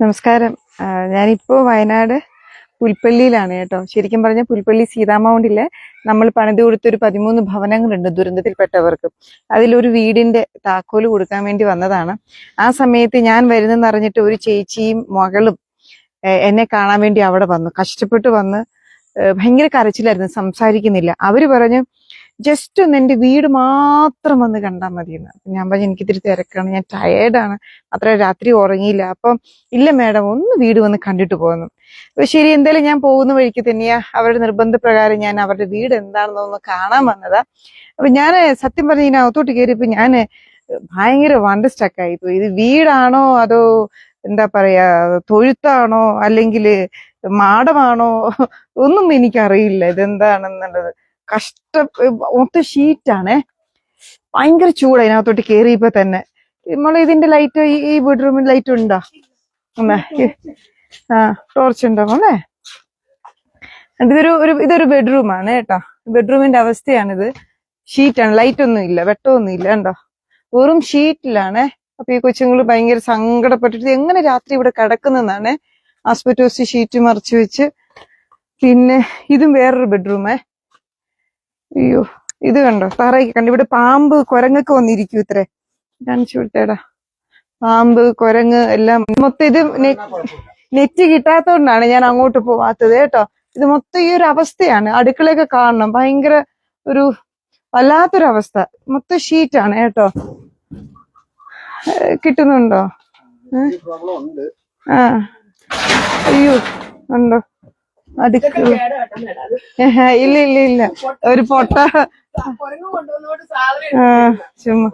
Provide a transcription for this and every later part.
നമസ്കാരം. ഞാനിപ്പോ വയനാട് പുൽപ്പള്ളിയിലാണ് കേട്ടോ. ശരിക്കും പറഞ്ഞ പുൽപ്പള്ളി സീതാമൗണ്ടിലെ നമ്മൾ പണിത് കൊടുത്തൊരു 13 ഭവനങ്ങളുണ്ട് ദുരന്തത്തിൽപ്പെട്ടവർക്ക്. അതിലൊരു വീടിന്റെ താക്കോല് കൊടുക്കാൻ വേണ്ടി വന്നതാണ്. ആ സമയത്ത് ഞാൻ വരുന്നെന്ന് അറിഞ്ഞിട്ട് ഒരു ചേച്ചിയും മകളും എന്നെ കാണാൻ വേണ്ടി അവിടെ വന്നു. കഷ്ടപ്പെട്ട് വന്ന് ഭയങ്കര കരച്ചിലായിരുന്നു, സംസാരിക്കുന്നില്ല. അവര് പറഞ്ഞു ജസ്റ്റ് ഒന്ന് എന്റെ വീട് മാത്രം വന്ന് കണ്ടാൽ മതിയെന്ന്. ഞാൻ പറഞ്ഞു എനിക്കിത്തിരി തിരക്കാണ്, ഞാൻ ടയേർഡാണ്, അത്ര രാത്രി ഉറങ്ങിയില്ല. അപ്പം ഇല്ല മാഡം, ഒന്ന് വീട് വന്ന് കണ്ടിട്ട് പോകുന്നു. അപ്പൊ ശരി, എന്തായാലും ഞാൻ പോകുന്ന വഴിക്ക് തന്നെയാ അവരുടെ നിർബന്ധപ്രകാരം ഞാൻ അവരുടെ വീട് എന്താണെന്നൊന്ന് കാണാൻ വന്നതാ. അപ്പൊ ഞാൻ സത്യം പറഞ്ഞ ഇതിനകത്തോട്ട് കയറിയപ്പോ ഞാൻ ഭയങ്കര വണ്ടർസ്റ്റക്കായി പോയി. ഇത് വീടാണോ അതോ എന്താ പറയാ തൊഴുത്താണോ അല്ലെങ്കിൽ മാടമാണോ ഒന്നും എനിക്കറിയില്ല ഇതെന്താണെന്നുള്ളത്. മൊത്തം ഷീറ്റാണേ, ഭയങ്കര ചൂട് അതിനകത്തോട്ട് കേറിയപ്പോ തന്നെ. നമ്മളെ ഇതിന്റെ ലൈറ്റ് ഈ ബെഡ്റൂമിൽ ലൈറ്റ് ഉണ്ടോ? ടോർച്ച് ഉണ്ടോ അല്ലേ? ഇതൊരു ബെഡ്റൂമാണ് കേട്ടോ. ബെഡ്റൂമിന്റെ അവസ്ഥയാണിത്. ഷീറ്റാണ്, ലൈറ്റ് ഒന്നും ഇല്ല, വെട്ടമൊന്നും ഇല്ല കണ്ടോ, വെറും ഷീറ്റിലാണ്. അപ്പൊ ഈ കൊച്ചുങ്ങൾ ഭയങ്കര സങ്കടപ്പെട്ടിട്ട് എങ്ങനെ രാത്രി ഇവിടെ കിടക്കുന്നതാണ്. ആസ്പെറ്റോസ് ഷീറ്റ് മറച്ചു വെച്ച്. പിന്നെ ഇതും വേറൊരു ബെഡ്റൂമേ. അയ്യോ, ഇത് കണ്ടോ, തറയൊക്കെ കണ്ടു. ഇവിടെ പാമ്പ് കുരങ്ങൊക്കെ വന്നിരിക്കും. ഇത്രേ കാണിച്ചു വിട്ടേടാ, പാമ്പ് കുരങ്ങ് എല്ലാം. മൊത്തം ഇത് നെറ്റ് കിട്ടാത്തോണ്ടാണ് ഞാൻ അങ്ങോട്ട് പോവാത്തത് കേട്ടോ. ഇത് മൊത്തം ഈ ഒരു അവസ്ഥയാണ്. അടുക്കളയൊക്കെ കാണണം, ഭയങ്കര ഒരു വല്ലാത്തൊരവസ്ഥ. മൊത്തം ഷീറ്റാണ് കേട്ടോ. കിട്ടുന്നുണ്ടോ? അയ്യോ ഉണ്ടോ അടുക്കള? ഇല്ല ഇല്ല ഇല്ല, ഒരു പൊട്ട ചുമ്മാ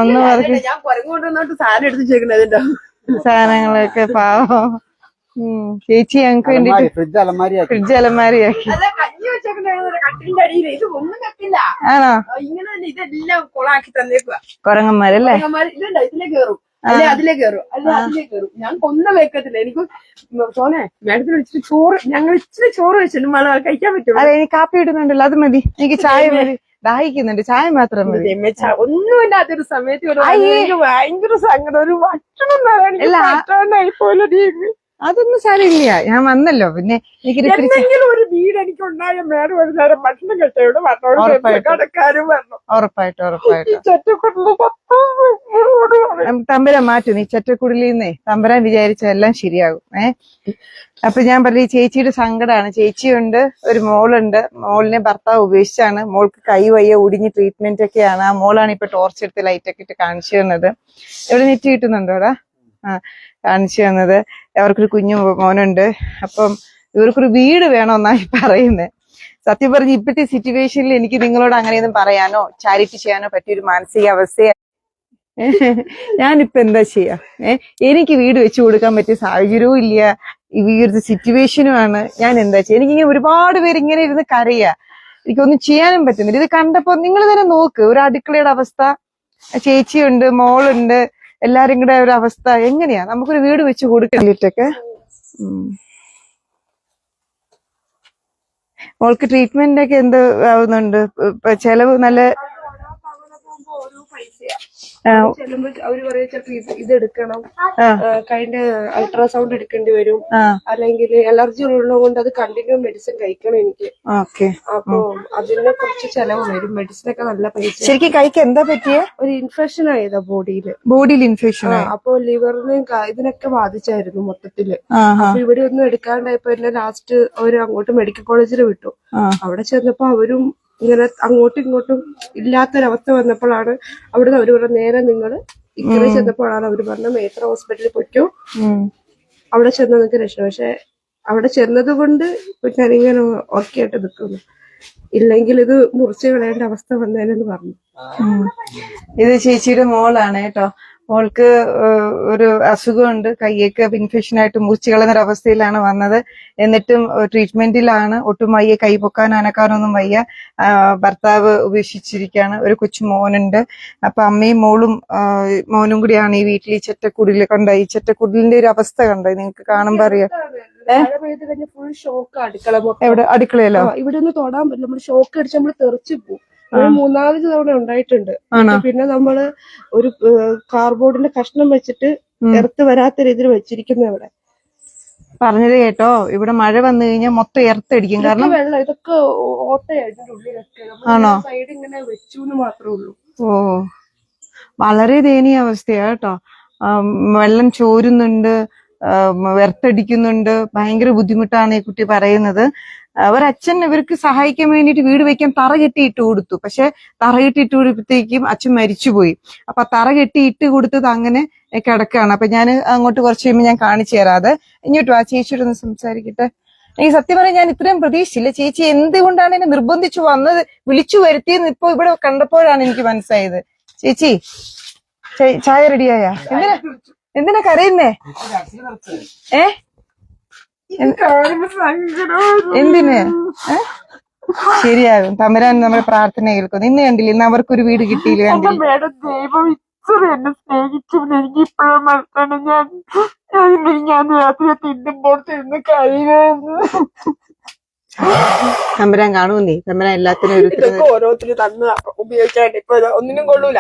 ഒന്ന് പറഞ്ഞു സാധനങ്ങളൊക്കെ പാവം. ചേച്ചി ഞങ്ങക്ക് വേണ്ടിട്ട് ഫ്രിഡ്ജ് അലമാരിയാക്കി. ആണോ? കൊരങ്ങന്മാരല്ലേ? അതിലേ കയറും. ഞാൻ ഒന്നും വെക്കത്തില്ല. എനിക്ക് സോനെ മേഡത്തിന് ഇച്ചിരി ചോറ്, ഞങ്ങൾ ഇച്ചിരി ചോറ് വെച്ചിട്ട് മഴ കഴിക്കാൻ പറ്റും. അതെ, എനിക്ക് കാപ്പി ഇടുന്നുണ്ടല്ലോ, അത് മതി. എനിക്ക് ചായ മതി, ദാഹിക്കുന്നുണ്ട്, ചായ മാത്രം മതി. ഒന്നുമില്ലാത്തൊരു സമയത്ത് ഭയങ്കര സങ്കടം. ഒരു ഭക്ഷണം പോലെ. അതൊന്നും സാരമില്ല, ഞാൻ വന്നല്ലോ. പിന്നെ എന്തെങ്കിലും ഒരു വീട് എനിക്ക് ഉണ്ടായ മേഡം ഒരു നേരം ഭക്ഷണം കഴിച്ചവിടെ കടക്കാരും വരണം. ഉറപ്പായിട്ടും തമ്പരാൻ മാറ്റും. നീ ചെറ്റക്കുടിലിൽ നിന്നേ തമ്പരാൻ വിചാരിച്ച എല്ലാം ശരിയാകും. അപ്പൊ ഞാൻ പറഞ്ഞ ഈ ചേച്ചിയുടെ സങ്കടമാണ്. ചേച്ചിയുണ്ട്, ഒരു മോളുണ്ട്. മോളിനെ ഭർത്താവ് ഉപേക്ഷിച്ചാണ്. മോൾക്ക് കൈ വയ്യ, ഒടിഞ്ഞ് ട്രീറ്റ്മെന്റ് ഒക്കെയാണ്. ആ മോളാണ് ഇപ്പൊ ടോർച്ച് എടുത്ത് ലൈറ്റ് ഒക്കെ ഇട്ട് കാണിച്ചു തന്നത്. എവിടെ നെറ്റ് കിട്ടുന്നുണ്ടോടാ? കാണിച്ചു തന്നത്. അവർക്കൊരു കുഞ്ഞു മോനുണ്ട്. അപ്പം ഇവർക്കൊരു വീട് വേണമെന്നായി പറയുന്നത്. സത്യം പറഞ്ഞ് ഇപ്പോഴത്തെ സിറ്റുവേഷനിൽ എനിക്ക് നിങ്ങളോട് അങ്ങനെയൊന്നും പറയാനോ ചാരിറ്റി ചെയ്യാനോ പറ്റിയൊരു മാനസികാവസ്ഥ ഞാനിപ്പോ എന്താ ചെയ്യാ? എനിക്ക് വീട് വെച്ചു കൊടുക്കാൻ പറ്റിയ സാഹചര്യവും ഇല്ല, ഈ ഒരു സിറ്റുവേഷനുമാണ്. ഞാൻ എന്താ ചെയ്യാ? എനിക്കിങ്ങനെ ഒരുപാട് പേര് ഇങ്ങനെ ഇരുന്ന് കരയാ, എനിക്കൊന്നും ചെയ്യാനും പറ്റുന്നില്ല. ഇത് കണ്ടപ്പോ നിങ്ങൾ തന്നെ നോക്ക്, ഒരു അടുക്കളയുടെ അവസ്ഥ, ചേച്ചിയുണ്ട്, മോളുണ്ട്, എല്ലാരും കൂടെ ഒരു അവസ്ഥ എങ്ങനെയാ? നമുക്കൊരു വീട് വെച്ച് കൊടുക്കണ്ടിട്ടൊക്കെ. മോൾക്ക് ട്രീറ്റ്മെന്റ് ഒക്കെ എന്ത് ആവുന്നുണ്ട്? ചെലവ് നല്ല അവര് പറയാ ചിലപ്പോ ഇതെടുക്കണം, കൈന്റെ അൾട്രാസൗണ്ട് എടുക്കേണ്ടി വരും, അല്ലെങ്കിൽ അലർജി ഉള്ളത് കൊണ്ട് അത് കണ്ടിന്യൂ മെഡിസിൻ കഴിക്കണം എനിക്ക്. അപ്പൊ അതിനെ കുറച്ച് ചെലവ് വരും. മെഡിസിൻ ഒക്കെ നല്ല പൈസ. ശരിക്കും കൈക്ക് എന്താ പറ്റിയ? ഒരു ഇൻഫെക്ഷൻ ആയതാ ബോഡിയിൽ ഇൻഫെക്ഷൻ. അപ്പൊ ലിവറിനെയും ഇതിനൊക്കെ ബാധിച്ചായിരുന്നു മൊത്തത്തില്. അപ്പൊ ഇവിടെ ഒന്നും എടുക്കാണ്ടായപ്പോ എന്നെ ലാസ്റ്റ് അവര് അങ്ങോട്ട് മെഡിക്കൽ കോളേജിൽ വിട്ടു. അവിടെ ചെന്നപ്പോ അവരും ഇങ്ങനെ അങ്ങോട്ടും ഇങ്ങോട്ടും ഇല്ലാത്തൊരവസ്ഥ വന്നപ്പോഴാണ് അവിടുന്ന് അവര് പറഞ്ഞ നേരെ നിങ്ങൾ ഇക്കരെ ചെന്നപ്പോഴാണ് അവര് പറഞ്ഞ മേത്ര ഹോസ്പിറ്റലിൽ പൊയ്ക്കോ, അവിടെ ചെന്ന നിങ്ങൾക്ക് രക്ഷ. പക്ഷെ അവിടെ ചെന്നത് കൊണ്ട് ഞാനിങ്ങനെ ഓക്കെ ആയിട്ട് നിൽക്കുന്നു. ഇല്ലെങ്കിൽ ഇത് മുറിച്ച് കളയേണ്ട അവസ്ഥ വന്നേനെന്ന് പറഞ്ഞു. ഇത് ചേച്ചിയുടെ മോളാണ് കേട്ടോ. മോൾക്ക് ഒരു അസുഖമുണ്ട്, കൈയൊക്കെ ഇൻഫെക്ഷൻ ആയിട്ട് മുറിച്ചു കളയുന്നൊരവസ്ഥയിലാണ് വന്നത്. എന്നിട്ടും ട്രീറ്റ്മെന്റിലാണ്. ഒട്ടും വയ്യ, കൈ പൊക്കാൻ അനക്കാനൊന്നും വയ്യ. ഭർത്താവ് ഉപേക്ഷിച്ചിരിക്കുകയാണ്. ഒരു കൊച്ചു മോനുണ്ട്. അപ്പൊ അമ്മയും മോളും മോനും കൂടിയാണ് ഈ വീട്ടിൽ ഈ ചെറ്റക്കുടിൽ കണ്ട. ഈ ചെറ്റക്കുടിലിന്റെ ഒരു അവസ്ഥ കണ്ടോ? നിങ്ങൾക്ക് കാണുമ്പോ അറിയാം. ഫുൾ ഷോക്ക് അടുക്കള. എവിടെ? അടുക്കളയിലോ? ഇവിടെ ഒന്ന് തൊടാൻ പറ്റില്ല. നമ്മള് ഷോക്ക് അടിച്ച് നമ്മള് തെറിച്ചു പോകും. ഒരു 3-4 തവണ ഉണ്ടായിട്ടുണ്ട്. പിന്നെ നമ്മള് ഒരു കാർബോർഡിന്റെ കഷ്ണം വെച്ചിട്ട് എർത്ത് വരാത്ത രീതിയിൽ വെച്ചിരിക്കുന്ന ഇവിടെ. പറഞ്ഞത് കേട്ടോ, ഇവിടെ മഴ വന്നു കഴിഞ്ഞാൽ മൊത്തം എർത്തടിക്കും. കാരണം വെള്ളം ഇതൊക്കെ ഓട്ടയായിട്ട് ഉള്ളിലൊക്കെ സൈഡ് ഇങ്ങനെ വെച്ചു മാത്രമേ ഉള്ളൂ. ഓ, വളരെ ദയനീയ അവസ്ഥയാ കേട്ടോ. വെള്ളം ചോരുന്നുണ്ട്, വെർത്തടിക്കുന്നുണ്ട്, ഭയങ്കര ബുദ്ധിമുട്ടാണ് ഈ കുട്ടി പറയുന്നത്. ഒരച്ഛൻ ഇവർക്ക് സഹായിക്കാൻ വേണ്ടിയിട്ട് വീട് വെക്കാൻ തറ കെട്ടി ഇട്ട് കൊടുത്തു. പക്ഷെ തറ കെട്ടി ഇട്ട് കൊടുത്തപ്പോഴത്തേക്കും അച്ഛൻ മരിച്ചുപോയി. അപ്പൊ തറ കെട്ടി ഇട്ട് കൊടുത്തത് അങ്ങനെ കിടക്കാണ്. അപ്പൊ ഞാൻ അങ്ങോട്ട് കുറച്ച് കഴിയുമ്പോൾ ഞാൻ കാണിച്ചു തരാതെ. ഇങ്ങോട്ട് വാ, ചേച്ചിയോടൊന്ന് സംസാരിക്കട്ടെ. എനിക്ക് സത്യം പറയാൻ ഞാൻ ഇത്രയും പ്രതീക്ഷിച്ചില്ല. ചേച്ചി എന്തുകൊണ്ടാണ് എന്നെ നിർബന്ധിച്ചു വന്നത്, വിളിച്ചു വരുത്തിയെന്ന് ഇപ്പൊ ഇവിടെ കണ്ടപ്പോഴാണ് എനിക്ക് മനസ്സിലായത്. ചേച്ചി ചായ റെഡിയായ? എന്തിനാ കരയുന്നേ? എന്തിന്? ശരിയാകും, തമ്പുരാൻ നമ്മുടെ പ്രാർത്ഥന കേൾക്കുന്നു. ഇന്ന് കണ്ടില്ല, ഇന്ന് അവർക്കൊരു വീട് കിട്ടിയില്ല. കണ്ടില്ല, എന്നെ സ്നേഹിച്ചു. എനിക്ക് ഇപ്പോഴും മനസ്സിലാണ്. ഞാൻ രാത്രി തിന്നുമ്പോൾ തിന്ന് കഴിയുന്നു. തമ്പുരാൻ കാണൂന്നേ, തമ്പുരാൻ എല്ലാത്തിനും ഇതൊക്കെ ഓരോരുത്തര് തന്ന് ഉപയോഗിക്കാണ്ട് ഇപ്പൊ ഒന്നിനും കൊള്ളൂല.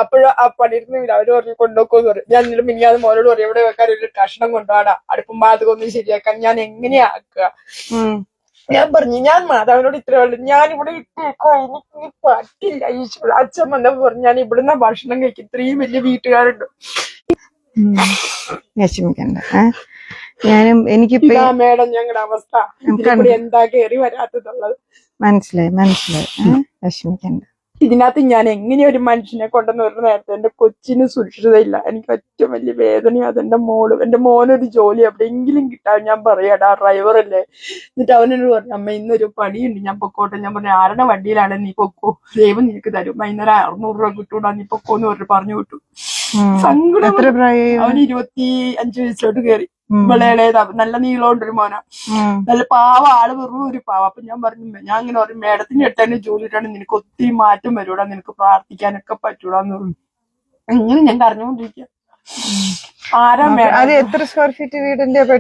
അപ്പോഴും ആ പണിയിരുന്നില്ല. അവര് പറഞ്ഞു കൊണ്ടുപോക്കുമെന്ന് പറയും. ഞാൻ എന്നിട്ട് മിനിയാതെ മോനോട് പറയും, എവിടെ വെക്കാൻ ഒരു കഷ്ണം കൊണ്ടുപോടാ, അടുപ്പും പാതകൊന്നും ശരിയാക്കാൻ ഞാൻ എങ്ങനെയാ ആക്കുക? ഞാൻ പറഞ്ഞു, ഞാൻ മാതാവിനോട് ഇത്രേ ഉള്ളൂ, ഞാൻ ഇവിടെ ഇട്ടേക്കോ, എനിക്ക് പറ്റില്ല ഈശ്വര. അച്ഛൻ വന്നപ്പോ പറഞ്ഞു, ഞാൻ ഇവിടുന്ന് ഭക്ഷണം കഴിക്കും, ഇത്രയും വലിയ വീട്ടുകാരുണ്ട്. വിഷമിക്കണ്ട. ഞാനും എനിക്കിപ്പോ മേഡം ഞങ്ങളുടെ അവസ്ഥ എന്താ കയറി വരാത്തതുള്ളത് മനസ്സിലായി. വിഷമിക്കണ്ട. ഇതിനകത്ത് ഞാൻ എങ്ങനെ ഒരു മനുഷ്യനെ കൊണ്ടെന്ന് ഒരു നേരത്തെ എന്റെ കൊച്ചിന് സുരക്ഷിതയില്ല. എനിക്ക് ഏറ്റവും വലിയ വേദനയും അതെന്റെ മോളും. എന്റെ മോനൊരു ജോലി എവിടെയെങ്കിലും കിട്ടാൻ ഞാൻ പറയാടാ, ഡ്രൈവറല്ലേ. എന്നിട്ട് അവനോട് പറഞ്ഞു, അമ്മ ഇന്നൊരു പണിയുണ്ട്, ഞാൻ പൊക്കോട്ടെ. ഞാൻ പറഞ്ഞു, ആരുടെ വണ്ടിയിലാണ്, നീ പൊക്കോ, ദൈവം നിനക്ക് തരും, വൈകുന്നേരം 600 രൂപ കിട്ടൂടാ, നീ പൊക്കോന്ന് പറഞ്ഞു വിട്ടു. സങ്കടം. അവന് 25 വയസ്സിലോട്ട് കയറി. വിളയിലേതാ, നല്ല നീളമുണ്ടൊരു മോന, നല്ല പാവ ആള്, വെറും ഒരു പാവ. അപ്പൊ ഞാൻ പറഞ്ഞു, ഞാൻ അങ്ങനെ പറയും, മേഡത്തിന്റെ അടുത്ത് തന്നെ ജോലി ഇട്ടാണ്, നിനക്ക് ഒത്തിരി മാറ്റം വരൂടാ, നിനക്ക് പ്രാർത്ഥിക്കാനൊക്കെ പറ്റൂടാന്ന് പറഞ്ഞു. അങ്ങനെ ഞാൻ കരഞ്ഞുകൊണ്ടിരിക്കുക. ആരാ മേഡം? അത് എത്ര സ്ക്വയർ ഫീറ്റ് വീടിന്റെ? അത്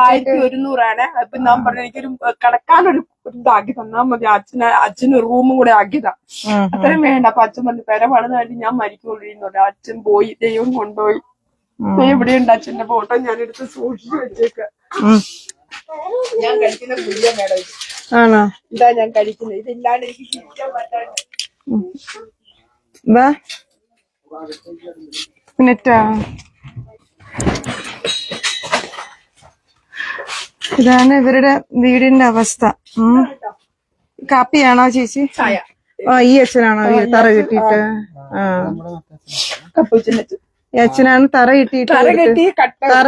1100 അപ്പൊ ഞാൻ പറഞ്ഞു, എനിക്കൊരു കിടക്കാനൊരു ഇതാക്കി തന്നാ മതി. അച്ഛന് റൂമും കൂടെ ആക്കിയതാ, അത്രയും വേണ്ട. അപ്പൊ അച്ഛൻ പറഞ്ഞു, പെര പണിതായിട്ട് ഞാൻ മരിക്കൊള്ളിന്ന് പറഞ്ഞു. അച്ഛൻ പോയി, ദൈവം കൊണ്ടുപോയി. എവിടെയുണ്ട് അച്ഛന്റെ ഫോട്ടോ? ഞാൻ എടുത്ത് സൂക്ഷിച്ചു വെച്ചേക്ക. ഞാൻ കഴിക്കുന്ന ഗുളിക മേഡം ആണോ? ഇതാ ഞാൻ കഴിക്കുന്നത്. ഇതില്ലാണ്ട് എനിക്ക് ജീവിക്കാൻ പറ്റാണ്ട്. ഇതാണ് ഇവരുടെ വീടിന്റെ അവസ്ഥ. കാപ്പിയാണോ ചേച്ചി? ഈ അച്ഛനാണോ തറ കെട്ടിയിട്ട്? ഈ അച്ഛനാണ് തറ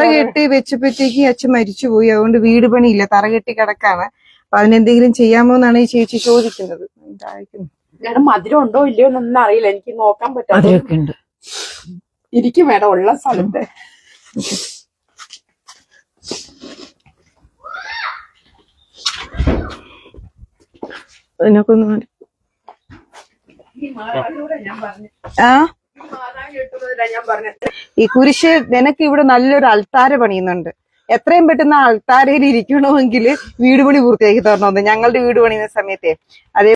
കെട്ടി വെച്ചപ്പോഴത്തേക്ക് അച്ഛൻ മരിച്ചുപോയി. അതുകൊണ്ട് വീട് പണിയില്ല, തറ കെട്ടി കിടക്കാണ്. അപ്പൊ അതിനെന്തെങ്കിലും ചെയ്യാമോ എന്നാണ് ഈ ചേച്ചി ചോദിക്കുന്നത്. മധുരം ഉണ്ടോ ഇല്ലയോ എന്നൊന്നും അറിയില്ല, എനിക്ക് നോക്കാൻ പറ്റാതെ ഇരിക്കും മേഡം ഉള്ള സ്ഥലത്ത്. അതിനൊക്കൊന്ന് മതി. ഈ കുരിശ് നിനക്ക് ഇവിടെ നല്ലൊരു അൾത്താര പണിയുന്നുണ്ട്. എത്രയും പെട്ടെന്ന് അൾത്താരയിൽ ഇരിക്കണമെങ്കിൽ വീട് പണി പൂർത്തിയാക്കി തരണമെന്ന് ഞങ്ങളുടെ വീട് പണിയുന്ന സമയത്തെ. അതേ